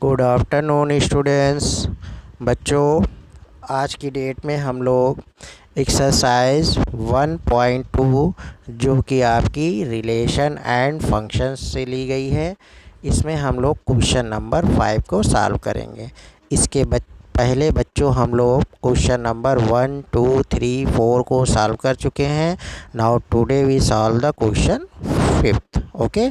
Good afternoon students. बच्चों, आज की डेट में हम लोग एक्सरसाइज 1.2 जो कि आपकी रिलेशन एंड फंक्शंस से ली गई है, इसमें हम लोग क्वेश्चन नंबर 5 को सॉल्व करेंगे। इसके पहले बच्चों हम लोग क्वेश्चन नंबर 1, 2, 3, 4 को सॉल्व कर चुके हैं। Now today we solve the question 5th. Okay,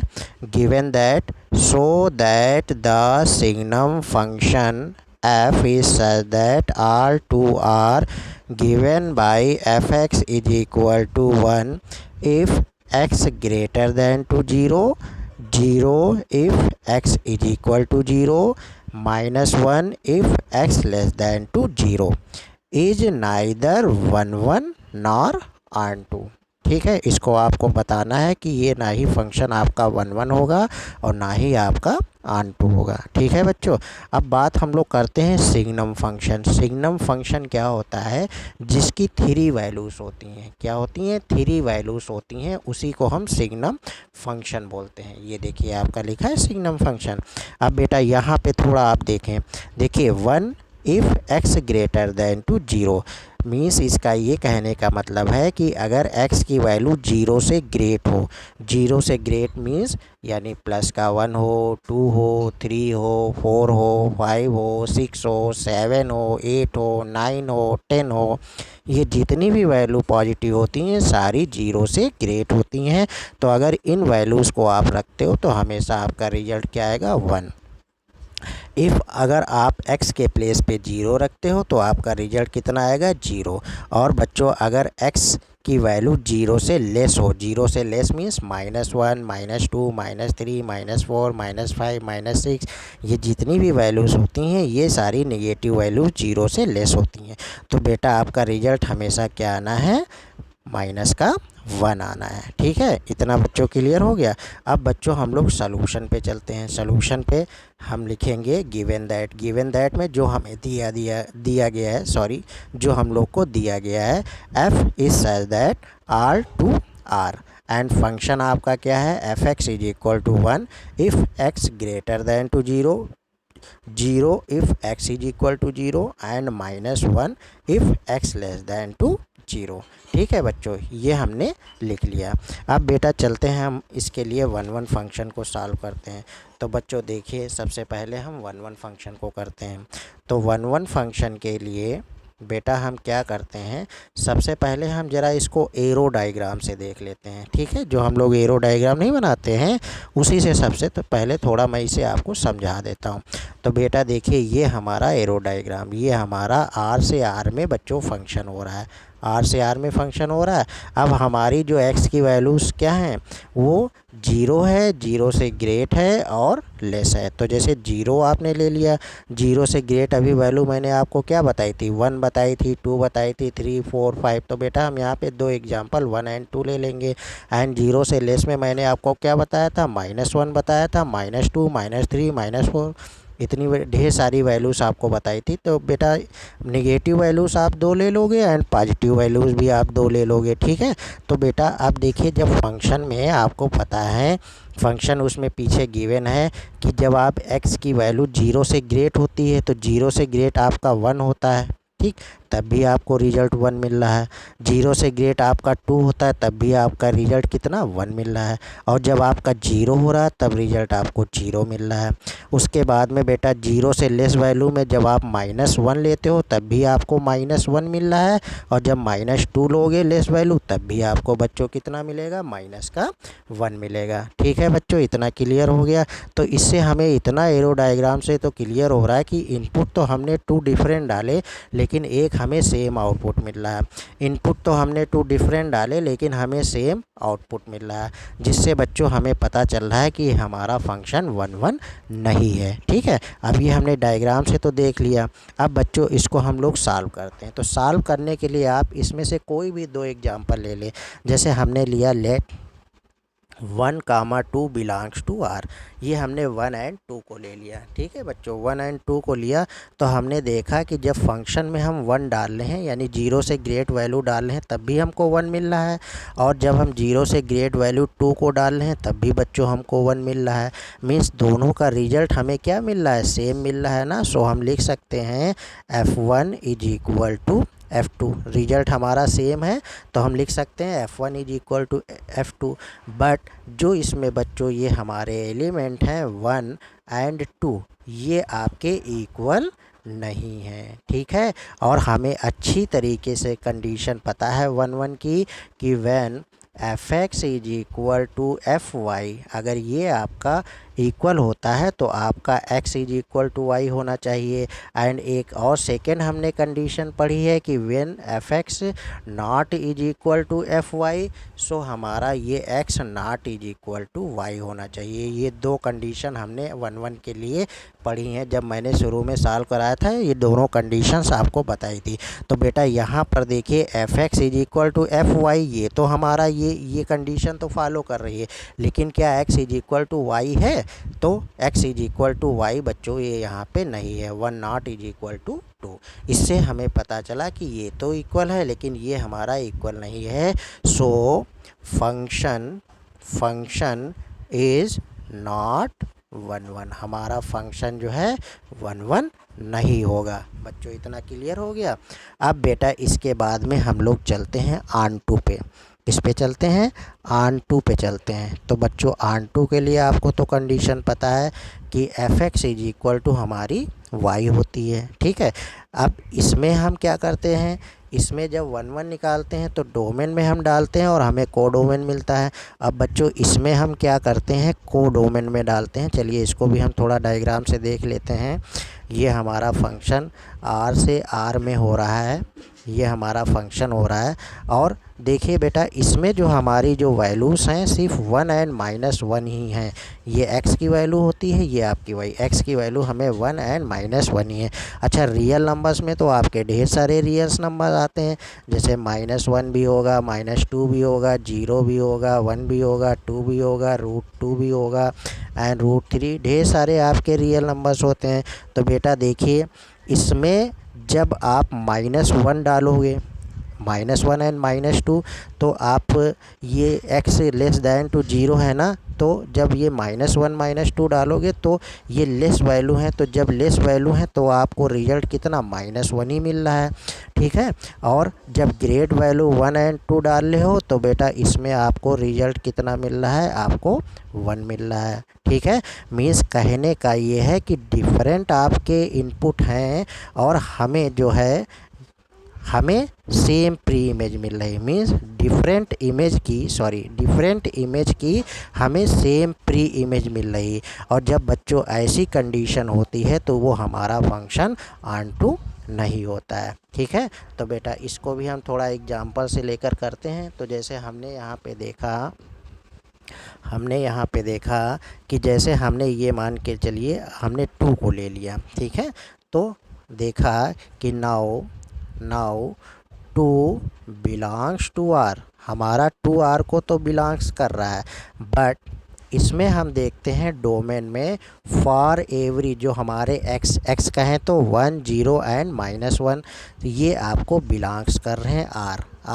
given that so that the signum function f is such that all 2 are given by fx is equal to 1 if x greater than to 0, 0 if x is equal to 0, -1 if x less than to 0, is neither 1 1 nor on 2। ठीक है, इसको आपको बताना है कि ये ना ही function आपका 1 1 होगा और ना ही आपका ऑन 2 होगा। ठीक है बच्चों, अब बात हम लोग करते हैं सिग्नम फंक्शन। सिग्नम फंक्शन क्या होता है? जिसकी 3 वैल्यूज़ होती हैं। क्या होती हैं? 3 वैल्यूज़ होती हैं, उसी को हम सिग्नम फंक्शन बोलते हैं। ये देखिए आपका लिखा है सिग्नम फंक्शन। अब बेटा यहाँ पे थोड़ा आप देखें, देखिए 1 if x greater than to 0 means इसका ये कहने का मतलब है कि अगर x की वैल्यू 0 से ग्रेट हो, 0 से ग्रेट मीन्स यानी प्लस का 1 हो, 2 हो, 3 हो, 4 हो, 5 हो, 6 हो, 7 हो, 8 हो, 9 हो, 10 हो, ये जितनी भी वैल्यू पॉजिटिव होती हैं सारी 0 से ग्रेट होती हैं। तो अगर इन वैल्यूज़ को आप रखते हो तो हमेशा आपका रिजल्ट क्या आएगा? 1। इफ़ अगर आप x के प्लेस पे 0 रखते हो तो आपका रिजल्ट कितना आएगा? 0। और बच्चों अगर x की वैल्यू 0 से लेस हो, 0 से लेस मीन्स -1, -2, -3, -4, -5, -6, ये जितनी भी वैल्यूज़ होती हैं ये सारी नेगेटिव वैल्यूज़ 0 से लेस होती हैं। तो बेटा आपका रिजल्ट हमेशा क्या आना है? -1 आना है। ठीक है, इतना बच्चों क्लियर हो गया। अब बच्चों हम लोग सॉल्यूशन पे चलते हैं। सॉल्यूशन पे हम लिखेंगे गिवन दैट में जो हमें दिया गया है, सॉरी, जो हम लोग को दिया गया है, f is such that r to r and function आपका क्या है? fx is equal to 1 if x greater than to 0, 0 if x is equal to 0 and -1 if x less than to 0। ठीक है बच्चों, ये हमने लिख लिया। अब बेटा चलते हैं हम इसके लिए 1 1 फंक्शन को सॉल्व करते हैं। तो बच्चों देखिए, सबसे पहले हम 1 1 फंक्शन को करते हैं। तो 1 1 फंक्शन के लिए बेटा हम क्या करते हैं? सबसे पहले हम ज़रा इसको एरो डायग्राम से देख लेते हैं। ठीक है, जो हम लोग एरो डायग्राम नहीं बनाते हैं उसी से सबसे तो पहले थोड़ा मैं इसे आपको समझा देता हूँ। तो बेटा देखिए, ये हमारा एरो डायग्राम, ये हमारा r से r में बच्चों फंक्शन हो रहा है, r से r में फंक्शन हो रहा है। अब हमारी जो x की वैल्यूज़ क्या हैं? वो 0 है, 0 से ग्रेट है और लेस है। तो जैसे 0 आपने ले लिया, 0 से ग्रेट अभी वैल्यू मैंने आपको क्या बताई थी? 1 बताई थी, 2 बताई थी, 3, 4, 5। तो बेटा हम यहाँ पे 2 एग्जांपल 1 एंड 2 ले लेंगे। एंड 0 से लेस में मैंने आपको क्या बताया था? -1 बताया था, -2, -3, -4, इतनी ढेर सारी वैल्यूज़ आपको बताई थी। तो बेटा नेगेटिव वैल्यूज़ आप 2 ले लोगे एंड पॉजिटिव वैल्यूज़ भी आप 2 ले लोगे। ठीक है, तो बेटा आप देखिए, जब फंक्शन में आपको पता है, फंक्शन उसमें पीछे गिवन है कि जब आप x की वैल्यू 0 से ग्रेट होती है तो 0 से ग्रेट आपका 1 होता है। ठीक, तब भी आपको रिजल्ट 1 मिल रहा है। 0 से ग्रेट आपका 2 होता है, तब भी आपका रिजल्ट कितना? 1 मिल रहा है। और जब आपका 0 हो रहा है तब रिजल्ट आपको 0 मिल रहा है। उसके बाद में बेटा 0 से लेस वैल्यू में जब आप -1 लेते हो तब भी आपको -1 मिल रहा है। और जब -2 लोगे लेस वैल्यू तब भी आपको बच्चों कितना मिलेगा? -1 मिलेगा। ठीक है बच्चों, इतना क्लियर हो गया। तो इससे हमें इतना एरो डायग्राम से तो क्लियर हो रहा है कि इनपुट तो हमने 2 डिफरेंट डाले लेकिन एक हमें सेम आउटपुट मिल रहा है। इनपुट तो हमने 2 डिफरेंट डाले लेकिन हमें सेम आउटपुट मिल रहा है, जिससे बच्चों हमें पता चल रहा है कि हमारा फंक्शन 1 1 नहीं है। ठीक है, अब ये हमने डायग्राम से तो देख लिया। अब बच्चों इसको हम लोग सॉल्व करते हैं। तो सॉल्व करने के लिए आप इसमें से कोई भी 2 एग्जांपल ले लें। जैसे हमने लिया लेट 1, 2 बिलोंग्स टू आर। ये हमने 1 एंड 2 को ले लिया। ठीक है बच्चों, 1 एंड 2 को लिया तो हमने देखा कि जब फंक्शन में हम 1 डाल रहे हैं यानी 0 से ग्रेट वैल्यू डाल रहे हैं तब भी हमको 1 मिल रहा है, और जब हम 0 से ग्रेट वैल्यू 2 को डाल रहे हैं तब भी बच्चों हमको 1 मिल रहा है। मीन्स दोनों का रिजल्ट हमें क्या मिल रहा है, सेम मिल रहा है ना। सो हम लिख सकते हैं F1 is equal to F2। Result हमारा सेम है तो हम लिख सकते हैं F1 is equal to F2। But जो इसमें बच्चों ये हमारे एलिमेंट हैं 1 एंड 2, ये आपके इक्वल नहीं है। ठीक है, और हमें अच्छी तरीके से कंडीशन पता है 1 की कि when fx is equal to fy, अगर ये आपका इक्वल होता है तो आपका x is equal to y होना चाहिए। एंड एक और सेकेंड हमने कंडीशन पढ़ी है कि when fx not is equal to fy, so हमारा ये x not is equal to y होना चाहिए। ये दो कंडीशन हमने 1 के लिए पढ़ी हैं जब मैंने शुरू में सॉल्व कराया था, ये दोनों कंडीशंस आपको बताई थी। तो बेटा यहाँ पर देखिए fx is equal to fy, ये तो हमारा ये कंडीशन तो फॉलो कर रही है, लेकिन क्या x is equal to y है? तो x is equal to y बच्चों ये यहाँ पे नहीं है, 1 नॉट इज इक्वल टू 2। इससे हमें पता चला कि ये तो इक्वल है लेकिन ये हमारा इक्वल नहीं है। सो फंक्शन इज नॉट 1, हमारा फंक्शन जो है 1 नहीं होगा। बच्चों इतना क्लियर हो गया। अब बेटा इसके बाद में हम लोग चलते हैं ऑन टू पे। किस पे चलते हैं? ऑन टू पे चलते हैं। तो बच्चों ऑन टू के लिए आपको तो कंडीशन पता है कि fx इज इक्वल टू हमारी y होती है। ठीक है, अब इसमें हम क्या करते हैं, इसमें जब 1 निकालते हैं तो डोमेन में हम डालते हैं और हमें कोडोमेन मिलता है। अब बच्चों इसमें हम क्या करते हैं, कोडोमेन में डालते हैं। चलिए इसको भी हम थोड़ा डायग्राम से देख लेते हैं। ये हमारा फंक्शन r से r में हो रहा है, ये हमारा फंक्शन हो रहा है। और देखिए बेटा इसमें जो हमारी जो वैल्यूज़ हैं सिर्फ 1 एंड -1 ही हैं। ये x की वैल्यू होती है, ये आपकी y, x की वैल्यू हमें 1 एंड -1 ही है। अच्छा रियल नंबर्स में तो आपके ढेर सारे रियल्स नंबर आते हैं, जैसे -1 भी होगा, -2 भी होगा, 0 भी होगा, 1 भी होगा, 2 भी होगा, √2 भी होगा एंड √3, ढेर सारे आपके रियल नंबर्स होते हैं। तो बेटा देखिए इसमें जब आप -1 डालोगे, -1 एंड -2, तो आप ये x लेस दैन टू 0 है ना, तो जब ये -1 -2 डालोगे तो ये लेस वैल्यू है, तो जब लेस वैल्यू है तो आपको रिजल्ट कितना -1 ही मिल रहा है। ठीक है, और जब ग्रेट वैल्यू 1 एंड 2 डाल रहे हो तो बेटा इसमें आपको रिजल्ट कितना मिल रहा है, आपको 1 मिल रहा है। ठीक है, मीन्स कहने का ये है कि डिफरेंट आपके इनपुट हैं और हमें जो है हमें सेम प्री इमेज मिल रही, मीन्स डिफरेंट इमेज की हमें सेम प्री इमेज मिल रही। और जब बच्चों ऐसी कंडीशन होती है तो वो हमारा फंक्शन ऑन टू नहीं होता है। ठीक है, तो बेटा इसको भी हम थोड़ा एग्जांपल से लेकर करते हैं। तो जैसे हमने यहाँ पे देखा कि जैसे हमने ये मान के चलिए हमने 2 को ले लिया। ठीक है, तो देखा कि नाउ 2 बिलोंग्स टू r, हमारा 2r को तो बिलोंग्स कर रहा है, बट इसमें हम देखते हैं डोमेन में फॉर एवरी जो हमारे x कहें तो 1 0 एंड -1, तो ये आपको बिलोंग्स कर रहे हैं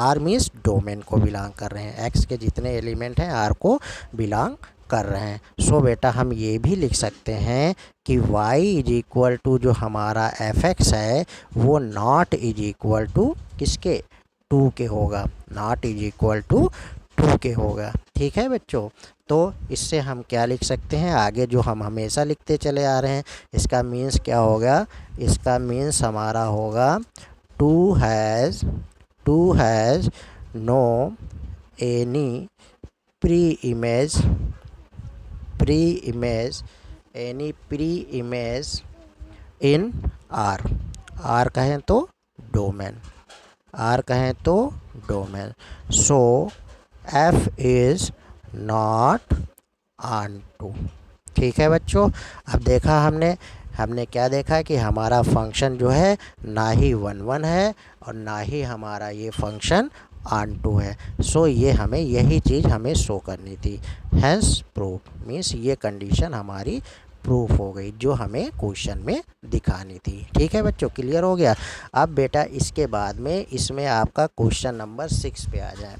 r मीन्स डोमेन को बिलोंग कर रहे हैं, x के जितने एलिमेंट हैं r को बिलोंग कर रहे हैं। सो बेटा हम ये भी लिख सकते हैं कि y इज इक्वल टू जो हमारा fx है वो नॉट इज इक्वल टू किसके, 2 के होगा, नॉट इज इक्वल टू 2 के होगा। ठीक है बच्चों, तो इससे हम क्या लिख सकते हैं, आगे जो हम हमेशा लिखते चले आ रहे हैं, इसका मीन्स क्या होगा, इसका मीन्स हमारा होगा 2 has no any pre image in R कहें तो domain, so F is not onto. ठीक है बच्चों, अब देखा हमने क्या देखा कि हमारा फंक्शन जो है ना ही 1 1 है और ना ही हमारा ये फंक्शन ऑन टू है। सो ये हमें यही चीज़ हमें शो करनी थी। हैंस प्रूफ मीन्स ये कंडीशन हमारी प्रूफ हो गई जो हमें क्वेश्चन में दिखानी थी। ठीक है बच्चों, क्लियर हो गया। अब बेटा इसके बाद में इसमें आपका क्वेश्चन नंबर 6 पे आ जाए।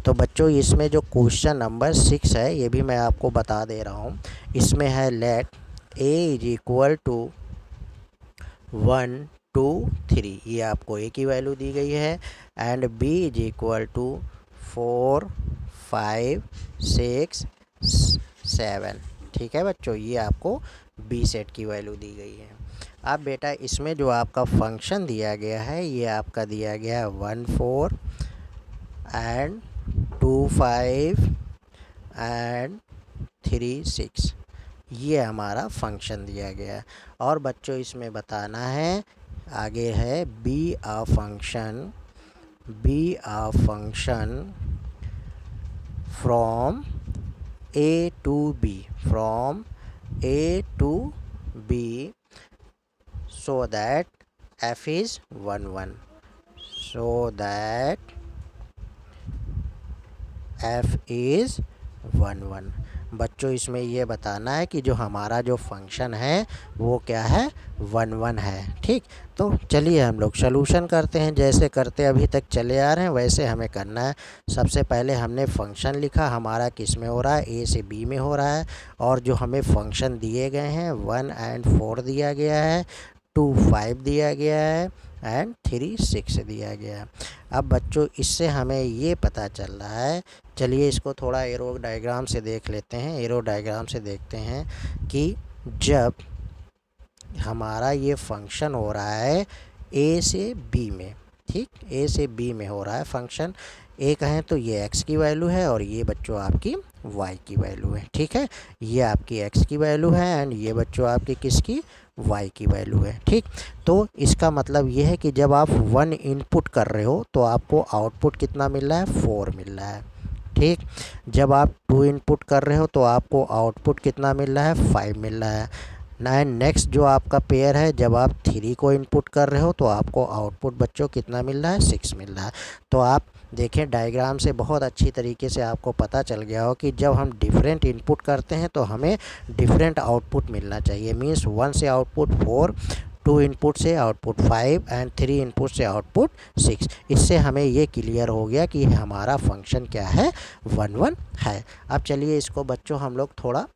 तो बच्चों इसमें जो क्वेश्चन नंबर 6 है ये भी मैं आपको बता दे रहा हूँ। इसमें है let a is equal to 1 2 3, ये आपको a की वैल्यू दी गई है, and b is equal to 4 5 6 7। ठीक है बच्चों, ये आपको बी सेट की वैल्यू दी गई है। अब बेटा इसमें जो आपका फंक्शन दिया गया है ये आपका दिया गया है 1 4 एंड 2 5 एंड 3 6, ये हमारा फंक्शन दिया गया है। और बच्चों इसमें बताना है आगे है be a function from A to B, from A to B, so that f is 1 1, so that f is 1 1। बच्चों इसमें ये बताना है कि जो हमारा जो फंक्शन है वो क्या है 1 1 है। ठीक, तो चलिए हम लोग सॉल्यूशन करते हैं। जैसे करते अभी तक चले आ रहे हैं वैसे हमें करना है। सबसे पहले हमने फंक्शन लिखा, हमारा किस में हो रहा है, ए से बी में हो रहा है। और जो हमें फंक्शन दिए गए हैं 1 एंड 4 दिया गया है, 2 5 दिया गया है एंड 3 6 दिया गया है। अब बच्चों इससे हमें ये पता चल रहा है, चलिए इसको थोड़ा एरो डायग्राम से देख लेते हैं। एरो डायग्राम से देखते हैं कि जब हमारा ये फंक्शन हो रहा है ए से बी में, ठीक, ए से बी में हो रहा है फंक्शन। ए कहें तो ये एक्स की वैल्यू है और ये बच्चों आपकी वाई की वैल्यू है। ठीक है, ये आपकी एक्स की वैल्यू है एंड ये बच्चों आपकी किसकी, वाई की वैल्यू है। ठीक, तो इसका मतलब ये है कि जब आप 1 इनपुट कर रहे हो तो आपको आउटपुट कितना मिल रहा है, 4 मिल रहा है। ठीक, जब आप 2 इनपुट कर रहे हो तो आपको आउटपुट कितना मिल रहा है, 5 मिल रहा है। नेक्स्ट जो आपका पेयर है, जब आप 3 को इनपुट कर रहे हो तो आपको आउटपुट बच्चों कितना मिल रहा है, 6 मिल रहा है। तो आप देखें डायग्राम से बहुत अच्छी तरीके से आपको पता चल गया हो कि जब हम डिफरेंट इनपुट करते हैं तो हमें डिफरेंट आउटपुट मिलना चाहिए। मीन्स 1 से आउटपुट 4, 2 इनपुट से आउटपुट 5 एंड 3 इनपुट से आउटपुट 6। इससे हमें ये क्लियर हो गया कि हमारा फंक्शन क्या है, 1 1 है। अब चलिए इसको बच्चों हम लोग थोड़ा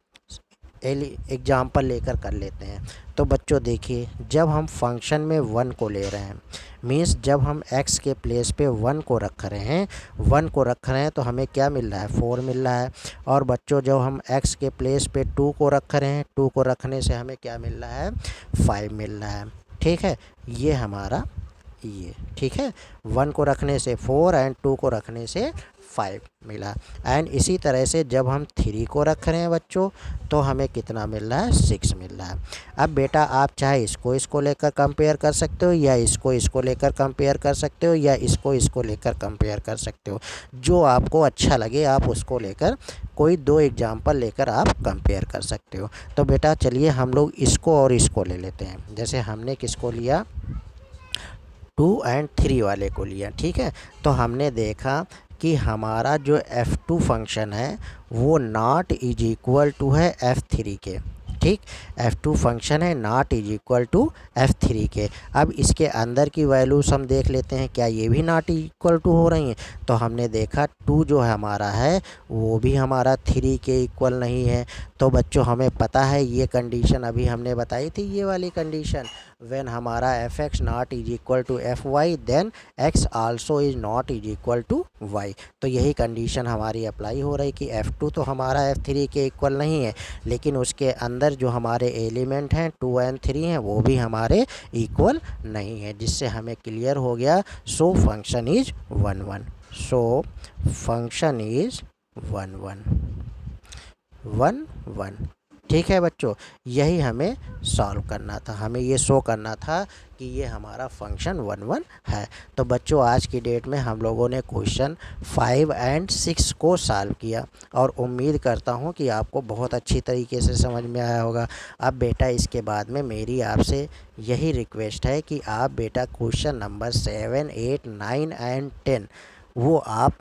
एग्जाम्पल लेकर कर लेते हैं। तो बच्चों देखिए, जब हम फंक्शन में 1 को ले रहे हैं, मीन्स जब हम x के प्लेस पे 1 को रख रहे हैं तो हमें क्या मिल रहा है, 4 मिल रहा है। और बच्चों जब हम x के प्लेस पे 2 को रख रहे हैं, 2 को रखने से हमें क्या मिल रहा है, 5 मिल रहा है। ठीक है, ये हमारा ये, ठीक है, 1 को रखने से 4 एंड 2 को रखने से 5 मिला। एंड इसी तरह से जब हम 3 को रख रहे हैं बच्चों तो हमें कितना मिल रहा है, 6 मिल रहा है। अब बेटा आप चाहे इसको लेकर कंपेयर कर सकते हो, या इसको लेकर कंपेयर कर सकते हो, या इसको लेकर कंपेयर कर सकते हो। जो आपको अच्छा लगे आप उसको लेकर कोई 2 एग्जाम्पल लेकर आप कंपेयर कर सकते हो। तो बेटा चलिए हम लोग इसको और इसको ले लेते हैं। जैसे हमने किसको लिया, 2 एंड 3 वाले को लिया। ठीक है, तो हमने देखा कि हमारा जो f2 फंक्शन है वो नॉट इज इक्वल टू है f3 के। ठीक, f2 फंक्शन है not is equal to f3 के। अब इसके अंदर की वैल्यूज हम देख लेते हैं, क्या ये भी नॉट इक्वल टू हो रही हैं। तो हमने देखा 2 जो है हमारा है वो भी हमारा 3 के इक्वल नहीं है। तो बच्चों हमें पता है ये कंडीशन अभी हमने बताई थी, ये वाली कंडीशन, व्हेन हमारा fx not is equal to fy then x also is not is equal to y। तो यही कंडीशन हमारी अप्लाई हो रही कि f2 तो हमारा f3 के इक्वल नहीं है, लेकिन उसके अंदर जो हमारे एलिमेंट हैं 2 एंड 3 हैं वो भी हमारे इक्वल नहीं है, जिससे हमें क्लियर हो गया so function is 1 1। So function is 1 1 1 1। ठीक है बच्चों, यही हमें सॉल्व करना था, हमें ये शो करना था कि ये हमारा फंक्शन 1 1 है। तो बच्चों आज की डेट में हम लोगों ने क्वेश्चन 5 एंड 6 को सॉल्व किया और उम्मीद करता हूँ कि आपको बहुत अच्छी तरीके से समझ में आया होगा। अब बेटा इसके बाद में मेरी आपसे यही रिक्वेस्ट है कि आप बेटा क्वेश्चन नंबर 7 8 9 एंड 10 वो आप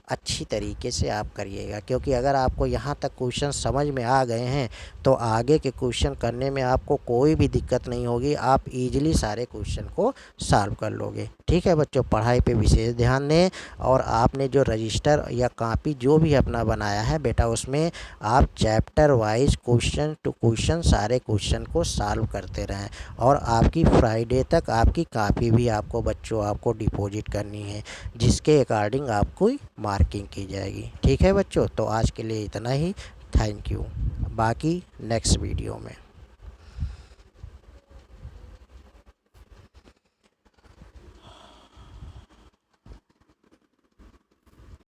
अच्छी तरीके से आप करिएगा, क्योंकि अगर आपको यहाँ तक क्वेश्चन समझ में आ गए हैं तो आगे के क्वेश्चन करने में आपको कोई भी दिक्कत नहीं होगी, आप इजीली सारे क्वेश्चन को सॉल्व कर लोगे। ठीक है बच्चों, पढ़ाई पे विशेष ध्यान दें, और आपने जो रजिस्टर या कॉपी जो भी अपना बनाया है बेटा, उसमें आप chapter wise question to question सारे क्वेश्चन को सॉल्व करते रहें। और आपकी फ्राइडे तक आपकी कॉपी भी आपको बच्चों आपको डिपॉजिट करनी है, जिसके अकॉर्डिंग आपको मार्किंग की जाएगी। ठीक है बच्चों, तो आज के लिए इतना ही। Thank you. बाकी नेक्स्ट वीडियो में।